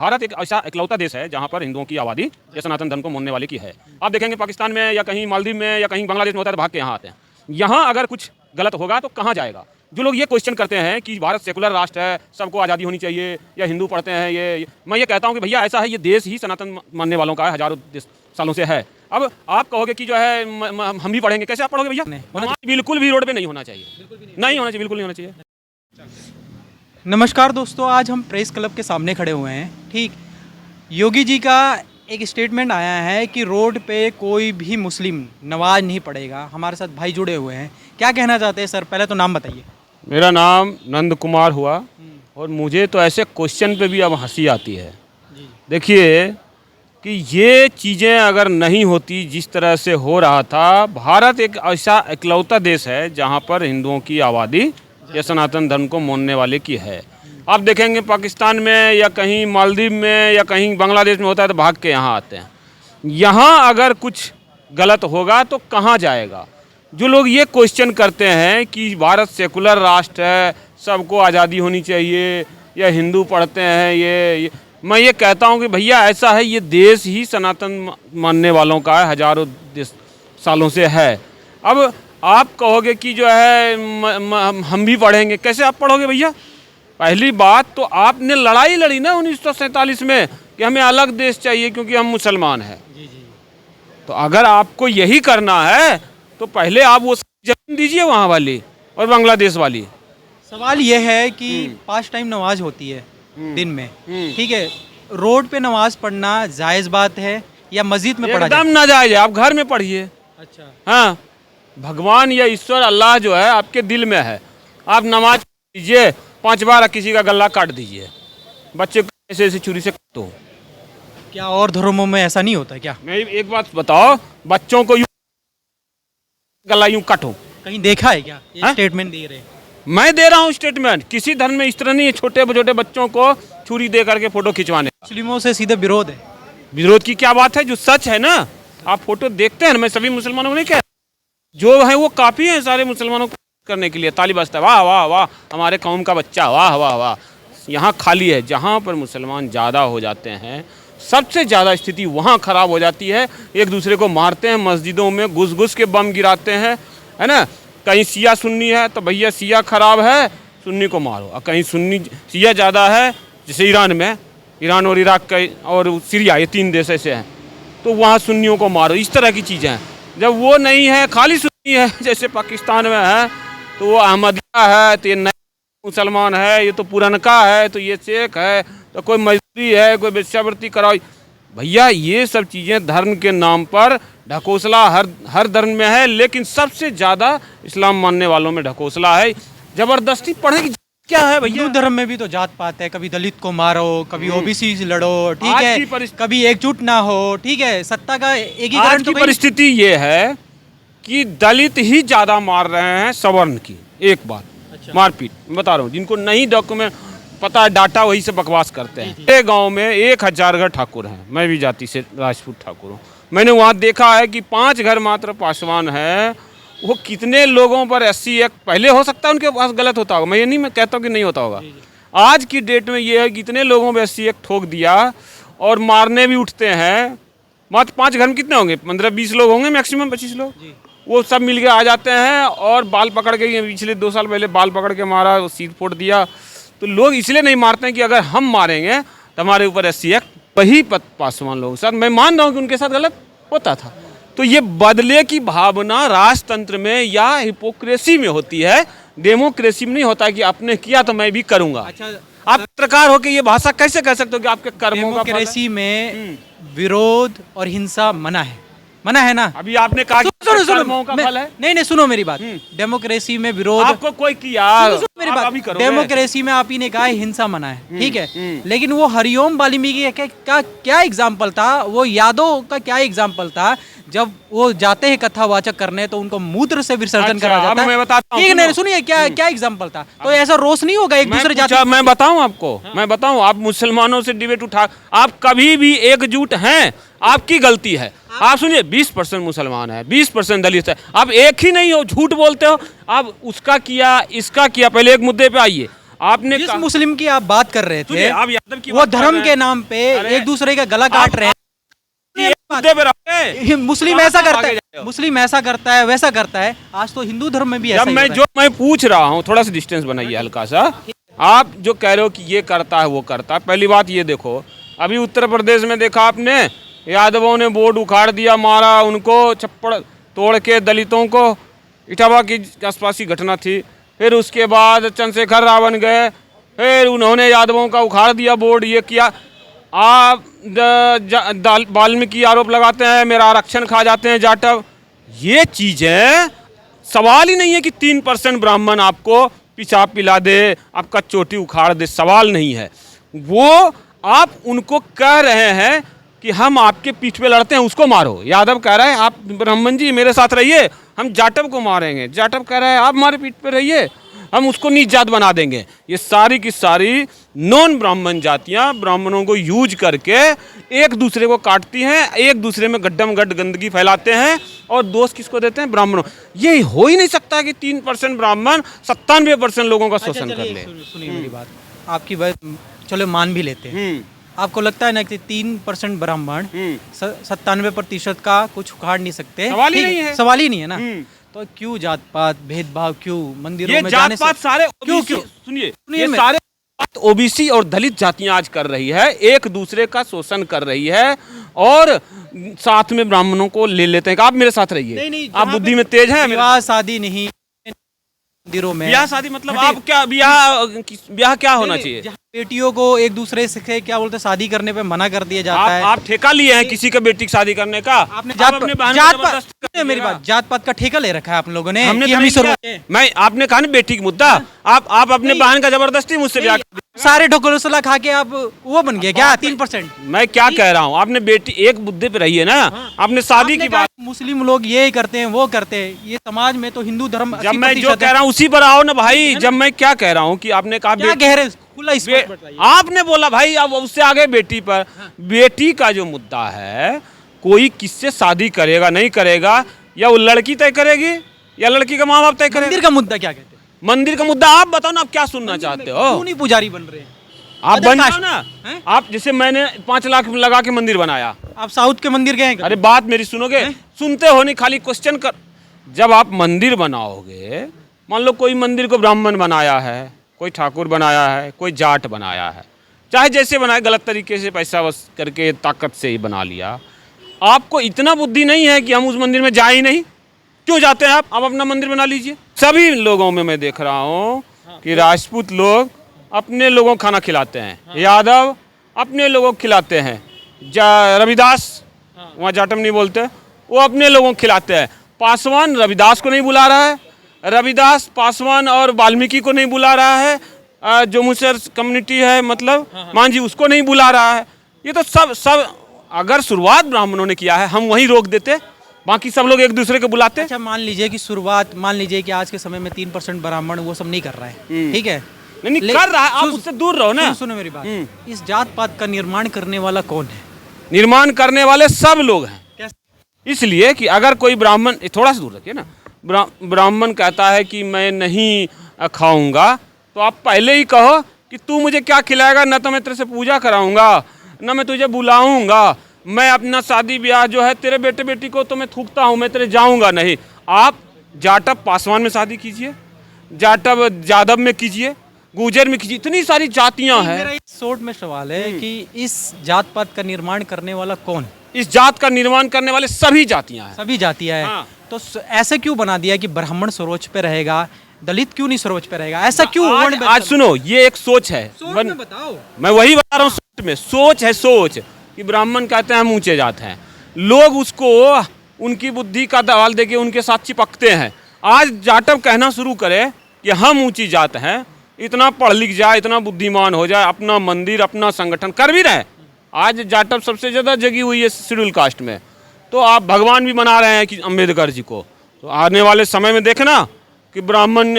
भारत एक ऐसा इकलौता देश है जहाँ पर हिंदुओं की आबादी या सनातन धर्म को मानने वाले की है। आप देखेंगे पाकिस्तान में या कहीं मालदीव में या कहीं बांग्लादेश में होता है तो भाग के यहाँ आते हैं। यहाँ अगर कुछ गलत होगा तो कहाँ जाएगा? जो लोग ये क्वेश्चन करते हैं कि भारत सेकुलर राष्ट्र है, सबको आज़ादी होनी चाहिए, या हिंदू पढ़ते हैं ये मैं ये कहता हूँ कि भैया ऐसा है, ये देश ही सनातन मानने वालों का है, हजारों सालों से है। अब आप कहोगे कि जो है हम भी पढ़ेंगे, कैसे आप पढ़ोगे भैया? बिल्कुल भी रोड पे नहीं होना चाहिए, नहीं होना चाहिए, बिल्कुल नहीं होना चाहिए। नमस्कार दोस्तों, आज हम प्रेस क्लब के सामने खड़े हुए हैं। ठीक, योगी जी का एक स्टेटमेंट आया है कि रोड पे कोई भी मुस्लिम नमाज नहीं पढ़ेगा। हमारे साथ भाई जुड़े हुए हैं, क्या कहना चाहते हैं सर? पहले तो नाम बताइए। मेरा नाम नंद कुमार हुआ और मुझे तो ऐसे क्वेश्चन पे भी अब हंसी आती है। देखिए कि ये चीज़ें अगर नहीं होती जिस तरह से हो रहा था, भारत एक ऐसा इकलौता देश है जहाँ पर हिंदुओं की आबादी या सनातन धर्म को मानने वाले की है। आप देखेंगे पाकिस्तान में या कहीं मालदीव में या कहीं बांग्लादेश में होता है तो भाग के यहाँ आते हैं। यहाँ अगर कुछ गलत होगा तो कहाँ जाएगा? जो लोग ये क्वेश्चन करते हैं कि भारत सेकुलर राष्ट्र है, सबको आज़ादी होनी चाहिए, या हिंदू पढ़ते हैं ये मैं ये कहता हूँ कि भैया ऐसा है, ये देश ही सनातन मानने वालों का है, हजारों सालों से है। अब आप कहोगे कि जो है हम भी पढ़ेंगे, कैसे आप पढ़ोगे भैया? पहली बात तो आपने लड़ाई लड़ी ना 1947 में कि हमें अलग देश चाहिए क्योंकि हम मुसलमान हैं। तो अगर आपको यही करना है तो पहले आप वो जमीन दीजिए वहाँ वाली और बांग्लादेश वाली। सवाल ये है कि 5 टाइम नमाज होती है दिन में, ठीक है, रोड पे नमाज पढ़ना जायज़ बात है या मस्जिद में पढ़ा? एकदम नाजायज है, आप घर में पढ़िए। अच्छा, हाँ, भगवान या ईश्वर अल्लाह जो है आपके दिल में है। आप नमाज कीजिए, 5 बार किसी का गला काट दीजिए, बच्चे को ऐसे छुरी से काटो। क्या और धर्मों में ऐसा नहीं होता क्या? मैं एक बात बताओ, बच्चों को गला यूं काटो, कहीं देखा है क्या? ये स्टेटमेंट दे रहे हैं। मैं दे रहा हूँ स्टेटमेंट, किसी धर्म में इस तरह नहीं है छोटे छोटे बच्चों को छुरी दे करके फोटो खिंचवाने। मुस्लिमों से सीधे विरोध है। विरोध की क्या बात है? जो सच है ना, आप फोटो देखते हैं ना, मैं सभी मुसलमानों को नहीं कह, जो है वो काफ़ी है सारे मुसलमानों को करने के लिए ताली बजता है, वाह वाह वाह हमारे कौम का बच्चा, वाह वाह वाह। यहाँ खाली है, जहाँ पर मुसलमान ज़्यादा हो जाते हैं सबसे ज़्यादा स्थिति वहाँ ख़राब हो जाती है। एक दूसरे को मारते हैं, मस्जिदों में घुस घुस के बम गिराते हैं, है ना। कहीं शिया सुन्नी है तो भैया शिया ख़राब है, सुन्नी को मारो। और कहीं सुन्नी शिया ज़्यादा है, जैसे ईरान में, ईरान और इराक और सीरिया, ये 3 देश ऐसे हैं, तो वहाँ सुन्नियों को मारो। इस तरह की चीज़ें हैं। जब वो नहीं है, खाली सुन्नी है जैसे पाकिस्तान में है, तो वो अहमदिया है, तो ये नया मुसलमान है, ये तो पुरनका है, तो ये शेख है, तो कोई मजदूरी है, कोई वेश्यावृत्ति कराओ। भैया ये सब चीज़ें धर्म के नाम पर ढकोसला हर धर्म में है, लेकिन सबसे ज़्यादा इस्लाम मानने वालों में ढकोसला है। ज़बरदस्ती पढ़ने की क्या है भैया? हिंदू धर्म में भी तो जात पात है, कभी दलित को मारो, कभी ओबीसी से लड़ो, ठीक है, कभी एकजुट ना हो, ठीक है, सत्ता का एकीकरण। आज की परिस्थिति ये है कि दलित ही ज़्यादा मार रहे हैं सवर्ण की। एक बात, अच्छा, मारपीट बता रहा हूँ, जिनको नहीं डॉक्यूमेंट पता है, डाटा वही से बकवास करते हैं। मेरे गांव में 1000 घर ठाकुर हैं, मैं भी जाति से राजपूत ठाकुर हूँ। मैंने वहाँ देखा है कि 5 घर मात्र पासवान है। वो कितने लोगों पर 80 एक पहले हो सकता है उनके पास गलत होता होगा, मैं ये नहीं मैं कहता हूँ कि नहीं होता होगा। आज की डेट में ये है कि कितने लोगों पर 80 एक ठोक दिया और मारने भी उठते हैं। मात्र 5 घर में कितने होंगे? 15-20 लोग होंगे, मैक्सिमम 25 लोग। वो सब मिल के आ जाते हैं और बाल पकड़ के, पिछले 2 साल पहले बाल पकड़ के मारा, सिर फोड़ दिया। तो लोग इसलिए नहीं मारते हैं कि अगर हम मारेंगे तो हमारे ऊपर 80 एक वही पासवान लोग साथ, मैं मान रहा हूँ कि उनके साथ गलत होता था। तो ये बदले की भावना राजतंत्र में या हिपोक्रेसी में होती है, डेमोक्रेसी में नहीं होता है कि आपने किया तो मैं भी करूँगा। अच्छा, आप पत्रकार होकर ये भाषा कैसे कह सकते हो कि आपके कर्मों का? डेमोक्रेसी में विरोध और हिंसा मना है ना। अभी आपने कहा कि कर्मों का फल है। नहीं, सुनो मेरी बात। डेमोक्रेसी में विरोध आपको कोई किया, मेरी बात, डेमोक्रेसी में आप ही ने कहा हिंसा मना है, ठीक है, लेकिन वो हरिओम वाल्मीकि का क्या एग्जाम्पल था, वो यादव का क्या एग्जाम्पल था? जब वो जाते हैं कथावाचक करने तो उनको मूत्र से विसर्जन करा जाता है। मैं बताता हूं, ठीक नहीं, सुनिए क्या एग्जाम्पल था। तो ऐसा रोष नहीं होगा एक दूसरे जाति? मैं बताऊं आपको, मैं बताऊं, आप मुसलमानों से डिबेट उठा, आप कभी भी एकजुट हैं, आपकी गलती है। आप सुनिए, 20% मुसलमान है, 20% दलित है, आप एक ही नहीं हो, झूठ बोलते हो। आप उसका किया, इसका किया, पहले एक मुद्दे पे आइए। आपने जिस मुस्लिम की आप बात कर रहे सुनिए, थे, आप यादव की वो बात कर धर्म रहे के हैं। नाम पे अरे, एक दूसरे का गला काट रहे हैं। ये मुद्दे पे रहोगे। मुस्लिम कहाँ ऐसा तक करता आगे है, जा रहे हो? मुस्लिम ऐसा करता है, वैसा करता है। आज तो हिंदू धर्म में भी ऐसा जब ही मैं हो रहा जो मैं पूछ रहा हूँ, थोड़ा सा डिस्टेंस बनाइए हल्का सा। आप जो कह रहे हो कि ये करता है वो करता है, पहली बात ये देखो, अभी उत्तर प्रदेश में देखा आपने, यादवों ने बोर्ड उखाड़ दिया, मारा उनको, चप्पड़ तोड़ के दलितों को। इटावा की आसपास की घटना थी। फिर उसके बाद चंद्रशेखर रावण गए, फिर उन्होंने यादवों का उखाड़ दिया बोर्ड, ये किया। आप वाल्मीकि आरोप लगाते हैं मेरा आरक्षण खा जाते हैं जाटव। ये चीज़ें सवाल ही नहीं है कि 3% ब्राह्मण आपको पेशाब पिला दे, आपका चोटी उखाड़ दे, सवाल नहीं है। वो आप उनको कह रहे हैं कि हम आपके पीठ पे लड़ते हैं, उसको मारो। यादव कह रहा है आप ब्राह्मण जी मेरे साथ रहिए, हम जाटव को मारेंगे। जाटव कह रहा है आप हमारे पीठ पे रहिए, हम उसको नीच जात बना देंगे। ये सारी की सारी नॉन ब्राह्मण जातियां ब्राह्मणों को यूज करके एक दूसरे को काटती हैं, एक दूसरे में गड्ढम गड्ढ गंदगी फैलाते हैं, और दोष किसको देते हैं? ब्राह्मणों। ये हो ही नहीं सकता कि 3% ब्राह्मण 97% लोगों का शोषण कर ले। सुनिए मेरी बात, आपकी बात चलो मान भी लेते हैं। आपको लगता है ना कि 3% ब्राह्मण 97% का कुछ उखाड़ नहीं सकते? सवाल ही ठीक नहीं है। सवाल ही नहीं है ना। तो क्यों जात पात भेदभाव, क्यों मंदिरों ये में जात जाने पात से सारे क्यों OBC क्यों सुनिए, सुनिए ये मैं- सारे ओबीसी और दलित जातियां आज कर रही है, एक दूसरे का शोषण कर रही है, और साथ में ब्राह्मणों को ले लेते हैं कि आप मेरे साथ रहिए। नहीं, आप बुद्धि में तेज हैं। विवाह शादी नहीं मंदिरों में, ब्याह शादी मतलब आप क्या ब्याह क्या होना चाहिए? जहाँ बेटियों को एक दूसरे से क्या बोलते हैं, शादी करने पे मना कर दिया जाता है। आप ठेका लिए हैं किसी के बेटी की शादी करने का? आपने आप अपने बहन को जबरदस्ती कर जात मेरी दीजिएगा। बात, जात पात का ठेका ले रखा है आप लोगों ने। हमने कि तो हम नहीं ही शुरू- लिया। मैं आपने कहा ना बेटी की मुद्दा, आप अपने बहन का जबरदस्ती मुझसे ब्याह। सारे ढोकलोसला खा के आप वो बन गए क्या 3%? मैं क्या कह रहा हूँ, आपने बेटी एक मुद्दे पे रही है ना, आपने शादी की बात। मुस्लिम लोग ये करते हैं वो करते हैं, ये समाज में तो हिंदू धर्म जब मैं जो 80% कह रहा हूँ उसी पर आओ ना भाई। जब मैं क्या कह रहा हूँ कि आपने कहा क्या कह रहे हैं? खुला स्पष्ट बताइए। आपने बोला भाई, अब उससे आगे बेटी पर, बेटी का जो मुद्दा है, कोई किससे शादी करेगा नहीं करेगा, या वो लड़की तय करेगी या लड़की का माँ बाप तय करेगा? मंदिर का मुद्दा क्या कहते हैं? मंदिर का मुद्दा आप बताओ ना, आप क्या सुनना चाहते हो? क्यों नहीं पुजारी बन रहे हैं? आप अदर बन जाओ कास्ट, ना। हैं? आप जैसे मैंने 5 लाख लगा के मंदिर बनाया। आप साउथ के मंदिर गए हैं कभी? अरे बात मेरी सुनोगे? सुनते हो नहीं, खाली क्वेश्चन कर। जब आप मंदिर बनाओगे, मान लो कोई मंदिर को ब्राह्मण बनाया है, कोई ठाकुर बनाया है, कोई जाट बनाया है, चाहे जैसे बनाए, गलत तरीके से पैसा बस करके ताकत से ही बना लिया। आपको इतना बुद्धि नहीं है कि हम उस मंदिर में जाए ही नहीं? क्यों जाते हैं आप अपना मंदिर बना लीजिए। सभी लोगों में मैं देख रहा हूँ कि राजपूत लोग अपने लोगों को खाना खिलाते हैं, यादव अपने लोगों को खिलाते हैं, रविदास, वहाँ जाटम नहीं बोलते, वो अपने लोगों को खिलाते हैं। पासवान रविदास को नहीं बुला रहा है, रविदास पासवान और वाल्मीकि को नहीं बुला रहा है, जो मुसर कम्युनिटी है मतलब मांझी, उसको नहीं बुला रहा है। ये तो सब अगर शुरुआत ब्राह्मणों ने किया है, हम वहीं रोक देते, बाकी सब लोग एक दूसरे को बुलाते। अच्छा मान लीजिए कि शुरुआत, मान लीजिए कि आज के समय में 3% ब्राह्मण वो सब नहीं कर रहा है, ठीक है? नहीं कर रहा है, आप उससे दूर रहो ना। सुनो मेरी बात, इस जात पात का निर्माण करने वाला कौन है? निर्माण करने वाले सब लोग हैं। कैसे? इसलिए कि अगर कोई ब्राह्मण, थोड़ा सा दूर रखिए ना, ब्राह्मण कहता है कि मैं नहीं खाऊंगा, तो आप पहले ही कहो कि तू मुझे क्या खिलाएगा, न तो मैं तेरे से पूजा कराऊंगा, न मैं तुझे बुलाऊंगा, मैं अपना शादी ब्याह जो है तेरे बेटे बेटी को तो मैं थूकता हूँ, मैं तेरे जाऊंगा नहीं। आप जाटव पासवान में शादी कीजिए, जाटव जादव में कीजिए, गुर्जर में कीजिए, इतनी सारी जातियां हैं। मेरा इस शॉर्ट में सवाल है कि इस जात पात का निर्माण करने वाला कौन है? इस जात का निर्माण करने वाले सभी जातियां हैं। सभी जातियां हैं। हाँ। तो ऐसे क्यों बना दिया कि ब्राह्मण सर्वोच्च पे रहेगा, दलित क्यों नहीं सर्वोच्च पे रहेगा? ऐसा क्यों? आज सुनो, ये एक सोच है। बताओ। मैं वही बता रहा हूँ, सोच में सोच है, सोच कि ब्राह्मण कहते हैं हम ऊंचे जात हैं, लोग उसको उनकी बुद्धि का दवाल देके उनके साथ चिपकते हैं। आज जाटव कहना शुरू करे कि हम ऊंची जात हैं, इतना पढ़ लिख जाए, इतना बुद्धिमान हो जाए, अपना मंदिर अपना संगठन कर भी रहे। आज जाटव सबसे ज़्यादा जगी हुई है शेड्यूल कास्ट में, तो आप भगवान भी बना रहे हैं कि अम्बेडकर जी को। तो आने वाले समय में देखना कि ब्राह्मण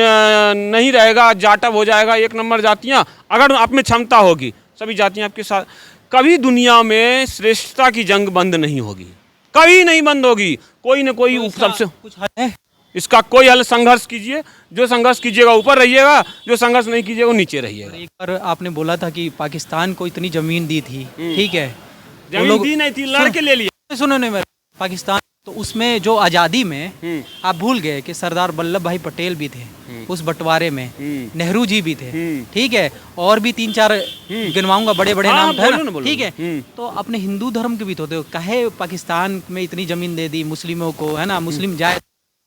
नहीं रहेगा, जाटव हो जाएगा, एक नंबर जातियाँ। अगर आप में क्षमता होगी, सभी जातियाँ आपके साथ, कभी दुनिया में श्रेष्ठता की जंग बंद नहीं होगी, कभी नहीं बंद होगी। कोई न कोई सबसे कुछ हल है? इसका कोई हल संघर्ष कीजिए, जो संघर्ष कीजिएगा ऊपर रहिएगा, जो संघर्ष नहीं कीजिएगा वो नीचे रहिएगा। एक बार आपने बोला था कि पाकिस्तान को इतनी ज़मीन दी थी, ठीक है, वो जमीन लोग दी नहीं थी, लड़के ले लिए। सुनो नहीं मेरे पाकिस्तान, तो उसमें जो आज़ादी में आप भूल गए कि सरदार वल्लभ भाई पटेल भी थे उस बंटवारे में, नेहरू जी भी थे, ठीक है, और भी 3-4 गिनवाऊंगा बड़े बड़े नाम थे ना, ठीक है। तो अपने हिंदू धर्म के भी तो थे, काहे पाकिस्तान में इतनी जमीन दे दी मुस्लिमों को, है ना, मुस्लिम जाए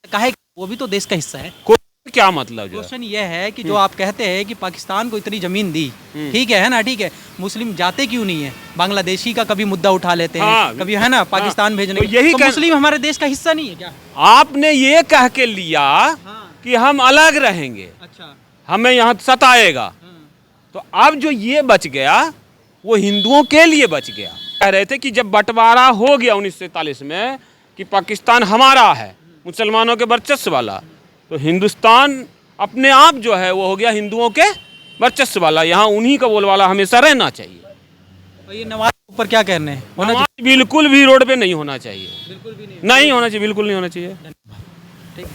काहे, वो भी तो देश का हिस्सा है। क्या मतलब जो है? क्वेश्चन ये है कि जो आप कहते हैं कि पाकिस्तान को इतनी जमीन दी, ठीक है ना, ठीक है, मुस्लिम जाते क्यों नहीं है? बांग्लादेशी का कभी मुद्दा उठा लेते हैं, हाँ, कभी, है ना, पाकिस्तान भेजने तो की। यही तो मुस्लिम हमारे देश का हिस्सा नहीं है क्या? आपने ये कह के लिया कि हम अलग रहेंगे, अच्छा, हमें यहाँ सताएगा, तो अब जो ये बच गया वो हिंदुओं के लिए बच गया। कह रहे थे कि जब बंटवारा हो गया 1947 में कि पाकिस्तान हमारा है, मुसलमानों के वर्चस्व वाला, तो हिंदुस्तान अपने आप जो है वो हो गया हिंदुओं के वर्चस्व वाला। यहाँ उन्हीं का बोलवाला हमेशा रहना चाहिए। तो ये नवाज के ऊपर क्या कहने हैं? होना बिल्कुल भी रोड पे नहीं होना चाहिए, बिल्कुल भी नहीं नहीं होना चाहिए, बिल्कुल नहीं होना चाहिए। ठीक।